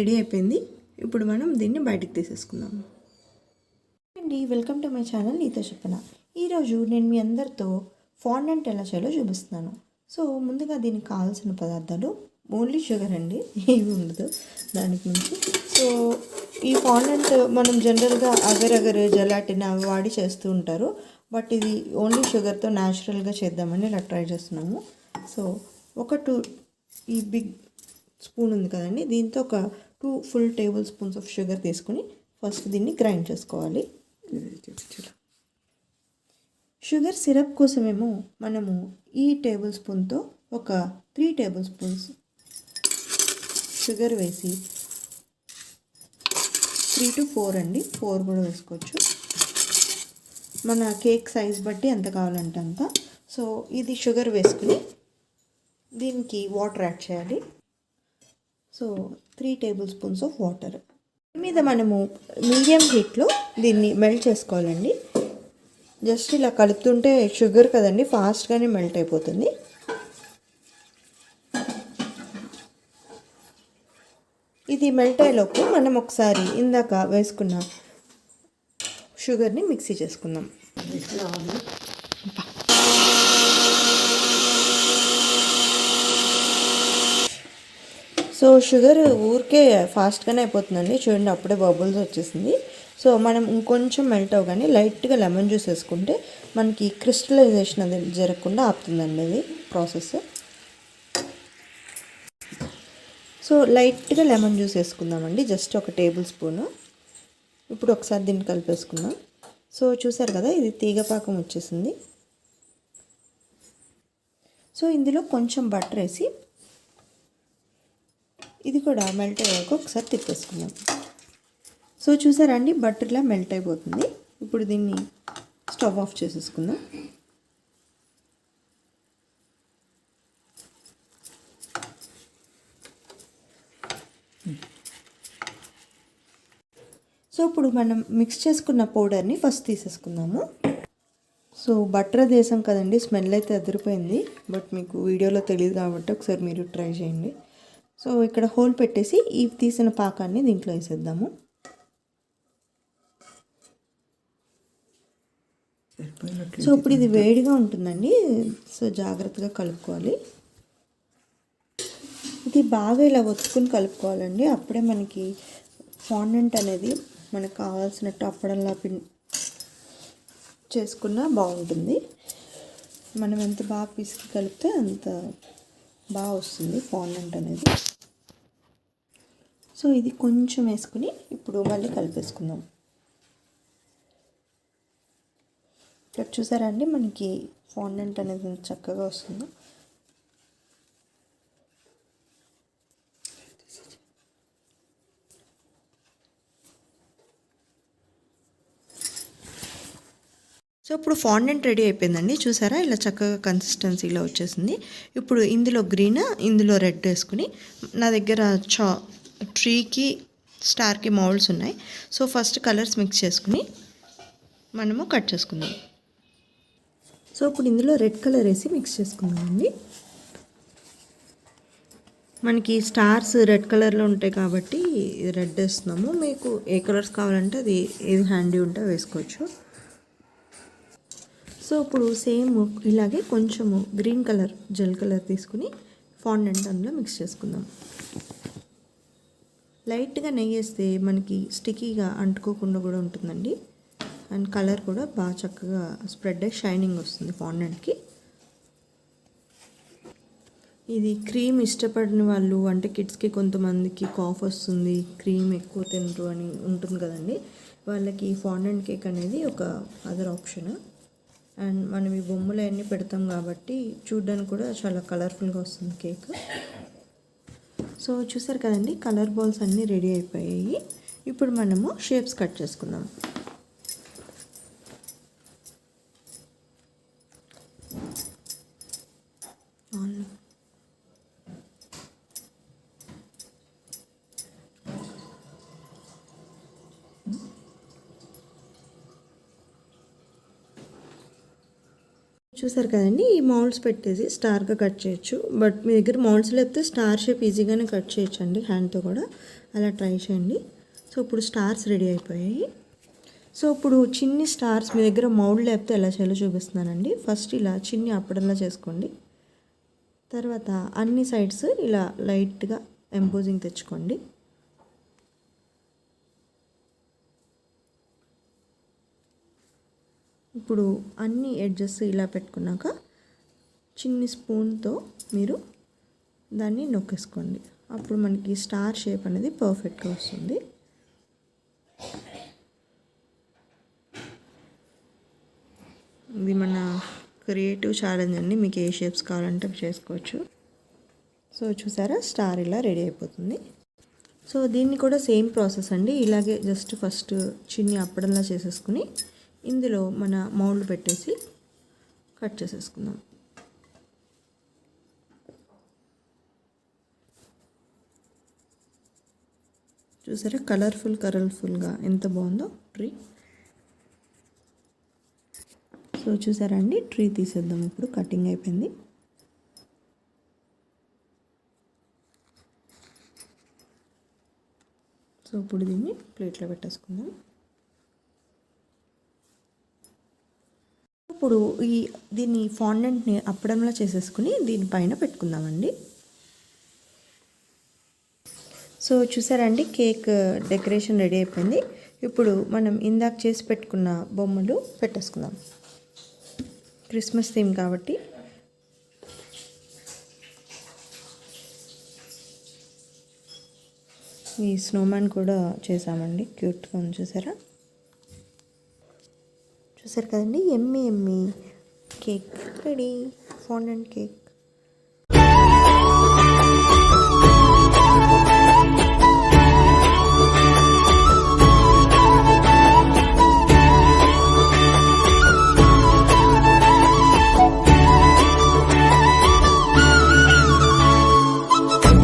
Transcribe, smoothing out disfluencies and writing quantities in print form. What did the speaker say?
Ready అయిపోయింది. ఇప్పుడు మనం దీన్ని బయటికి తీసేసుకుందాం. అండి, వెల్కమ్ టు మై ఛానల్ నీతో చెప్పన. ఈరోజు నేను మీ అందరితో ఫాండెంట్ ఎలా చేయాలో చూపిస్తున్నాను. సో ముందుగా దీనికి కావాల్సిన పదార్థాలు ఓన్లీ షుగర్ అండి, ఏమి ఉండదు దానికి మించి. సో ఈ ఫాండెంట్ మనం జనరల్గా అగర్ జెలాటిన్ అవి వాడి చేస్తూ ఉంటారు. బట్ ఇది ఓన్లీ షుగర్తో న్యాచురల్గా చేద్దామని ఇలా ట్రై చేస్తున్నాము. సో ఈ బిగ్ స్పూన్ ఉంది కదండి, దీంతో ఒక 2 full tablespoons ఆఫ్ షుగర్ తీసుకుని ఫస్ట్ దీన్ని గ్రైండ్ చేసుకోవాలి. షుగర్ సిరప్ కోసమేమో మనము ఈ టేబుల్ స్పూన్తో ఒక 3 tablespoons షుగర్ వేసి 3 to 4 అండి, 4 కూడా వేసుకోవచ్చు, మన కేక్ సైజ్ బట్టి ఎంత కావాలంటే అంత. సో ఇది షుగర్ వేసుకుని దీనికి వాటర్ యాడ్ చేయాలి. సో 3 tablespoons ఆఫ్ వాటర్ మీద మనము మీడియం హీట్లో దీన్ని మెల్ట్ చేసుకోవాలండి. జస్ట్ ఇలా కలుపుతుంటే షుగర్ కదండి, ఫాస్ట్గానే మెల్ట్ అయిపోతుంది. ఇది మెల్ట్ అయ్యేలోపు మనం ఒకసారి ఇందాక వేసుకున్న షుగర్ని మిక్సీ చేసుకుందాం. సో షుగర్ ఊరికే ఫాస్ట్గానే అయిపోతుందండి, చూడండి అప్పుడే బబుల్స్ వచ్చేసింది. సో మనం ఇంకొంచెం మెల్ట్ అవగానే లైట్గా లెమన్ జ్యూస్ వేసుకుంటే మనకి క్రిస్టలైజేషన్ అది జరగకుండా ఆపుతుందండి అది ప్రాసెస్. సో లైట్గా లెమన్ జ్యూస్ వేసుకుందామండి, జస్ట్ ఒక టేబుల్ స్పూను. ఇప్పుడు ఒకసారి దీన్ని కలిపేసుకుందాం. సో చూసారు కదా, ఇది తీగపాకం వచ్చేసింది. సో ఇందులో కొంచెం బటర్ వేసి ఇది కూడా మెల్ట్ అయ్యాక ఒకసారి తిప్పేసుకుందాం. సో చూసారా అండి, బటర్లా మెల్ట్ అయిపోతుంది. ఇప్పుడు దీన్ని స్టవ్ ఆఫ్ చేసేసుకుందాం. సో ఇప్పుడు మనం మిక్స్ చేసుకున్న పౌడర్ని ఫస్ట్ తీసేసుకుందాము. సో బటర్ దేశం కదండి, స్మెల్ అయితే అదిరిపోయింది, బట్ మీకు వీడియోలో తెలియదు కాబట్టి ఒకసారి మీరు ట్రై చేయండి. సో ఇక్కడ హోల్ పెట్టేసి ఈ తీసిన పాకాన్ని దీంట్లో వేసేద్దాము. సో ఇప్పుడు ఇది వేడిగా ఉంటుందండి, సో జాగ్రత్తగా కలుపుకోవాలి. ఇది బాగా ఇలా ఒత్తుకుని కలుపుకోవాలండి, అప్పుడే మనకి ఫాండెంట్ అనేది మనకు కావాల్సినట్టు అప్పడంలా చేసుకున్నా బాగుంటుంది. మనం ఎంత బాగా పిసికి కలిపితే అంత బాగా వస్తుంది ఫాండెంట్ అనేది. సో ఇది కొంచెం వేసుకుని ఇప్పుడు మళ్ళీ కలిపేసుకుందాం. ఇక్కడ చూసారా అండి, మనకి ఫాండెంట్ అనేది చక్కగా వస్తుంది. సో ఇప్పుడు ఫాండెంట్ రెడీ అయిపోయిందండి, చూసారా ఇలా చక్కగా కన్సిస్టెన్సీలో వచ్చేసింది. ఇప్పుడు ఇందులో గ్రీన్, ఇందులో రెడ్ వేసుకుని, నా దగ్గర ట్రీకి స్టార్కి మౌల్డ్స్ ఉన్నాయి. సో ఫస్ట్ కలర్స్ మిక్స్ చేసుకుని మనము కట్ చేసుకుందాం. సో ఇప్పుడు ఇందులో రెడ్ కలర్ వేసి మిక్స్ చేసుకుందామండి. మనకి స్టార్స్ రెడ్ కలర్లో ఉంటాయి కాబట్టి రెడ్ వేస్తున్నాము. మీకు ఏ కలర్స్ కావాలంటే అది ఏది హ్యాండీ ఉంటే వేసుకోవచ్చు. సో ఇప్పుడు సేమ్ ఇలాగే కొంచెము గ్రీన్ కలర్ జెల్ కలర్ తీసుకుని ఫాండెంట్ అందులో మిక్స్ చేసుకుందాం. లైట్గా నెయ్యి వేస్తే మనకి స్టిక్కీగా అంటుకోకుండా కూడా ఉంటుందండి, అండ్ కలర్ కూడా బాగా చక్కగా స్ప్రెడ్ అయ్యి షైనింగ్ వస్తుంది ఫాండెంట్కి. ఇది క్రీమ్ ఇష్టపడిన వాళ్ళు, అంటే కిడ్స్కి కొంతమందికి కాఫ్ వస్తుంది, క్రీమ్ ఎక్కువ తినరు అని ఉంటుంది కదండి, వాళ్ళకి ఫాండెంట్ కేక్ అనేది ఒక అదర్ ఆప్షన్. అండ్ మనం ఈ బొమ్మలు అన్నీ పెడతాం కాబట్టి చూడ్డానికి కూడా చాలా కలర్ఫుల్గా వస్తుంది కేక్. సో చూసారు కదండి, కలర్ బాల్స్ అన్నీ రెడీ అయిపోయాయి. ఇప్పుడు మనము షేప్స్ కట్ చేసుకుందాం. చూసారు కదండి, ఈ మౌల్డ్స్ పెట్టేసి స్టార్గా కట్ చేయొచ్చు. బట్ మీ దగ్గర మౌల్డ్స్ లేకపోతే స్టార్ షేప్ ఈజీగానే కట్ చేయొచ్చు అండి, హ్యాండ్తో కూడా. అలా ట్రై చేయండి. సో ఇప్పుడు స్టార్స్ రెడీ అయిపోయాయి. సో ఇప్పుడు చిన్ని స్టార్స్ మీ దగ్గర మౌల్డ్ లేకపోతే ఎలా చేయాలో చూపిస్తున్నానండి. ఫస్ట్ ఇలా చిన్ని అప్పడంలా చేసుకోండి. తర్వాత అన్ని సైడ్స్ ఇలా లైట్గా ఎంపోజింగ్ తెచ్చుకోండి. ఇప్పుడు అన్ని ఎడ్జెస్ ఇలా పెట్టుకున్నాక చిన్ని స్పూన్తో మీరు దాన్ని నొక్కేసుకోండి. అప్పుడు మనకి స్టార్ షేప్ అనేది పర్ఫెక్ట్గా వస్తుంది. ఇది మన క్రియేటివ్ ఛాలెంజ్ అండి, మీకు ఏ షేప్స్ కావాలంటే చేసుకోవచ్చు. సో చూసారా, స్టార్ ఇలా రెడీ అయిపోతుంది. సో దీన్ని కూడా సేమ్ ప్రాసెస్ అండి. ఇలాగే జస్ట్ ఫస్ట్ చిన్ని అప్పడంలా చేసేసుకుని ఇందులో మన మౌల్డ్ పెట్టేసి కట్ చేసేసుకుందాం. చూసారా, కలర్ఫుల్గా ఎంత బాగుందో ట్రీ. సో చూసారా అండి, ట్రీ తీసేద్దాం. ఇప్పుడు కటింగ్ అయిపోయింది. సో ఇప్పుడు దీన్ని ప్లేట్లో పెట్టేసుకుందాం. ఇప్పుడు దీన్ని ఫాండెంట్ని అప్పడంలా చేసేసుకుని దీనిపైన పెట్టుకుందామండి. సో చూసారండి, కేక్ డెకరేషన్ రెడీ అయిపోయింది. ఇప్పుడు మనం ఇందాక చేసి పెట్టుకున్న బొమ్మలు పెట్టేసుకుందాం. క్రిస్మస్ థీమ్ కాబట్టి ఈ స్నోమ్యాన్ కూడా చేసామండి, క్యూట్గా ఉంది. చూసారు కదండి, ఎమ్మి కేక్ రెడీ, ఫాండెంట్ కేక్.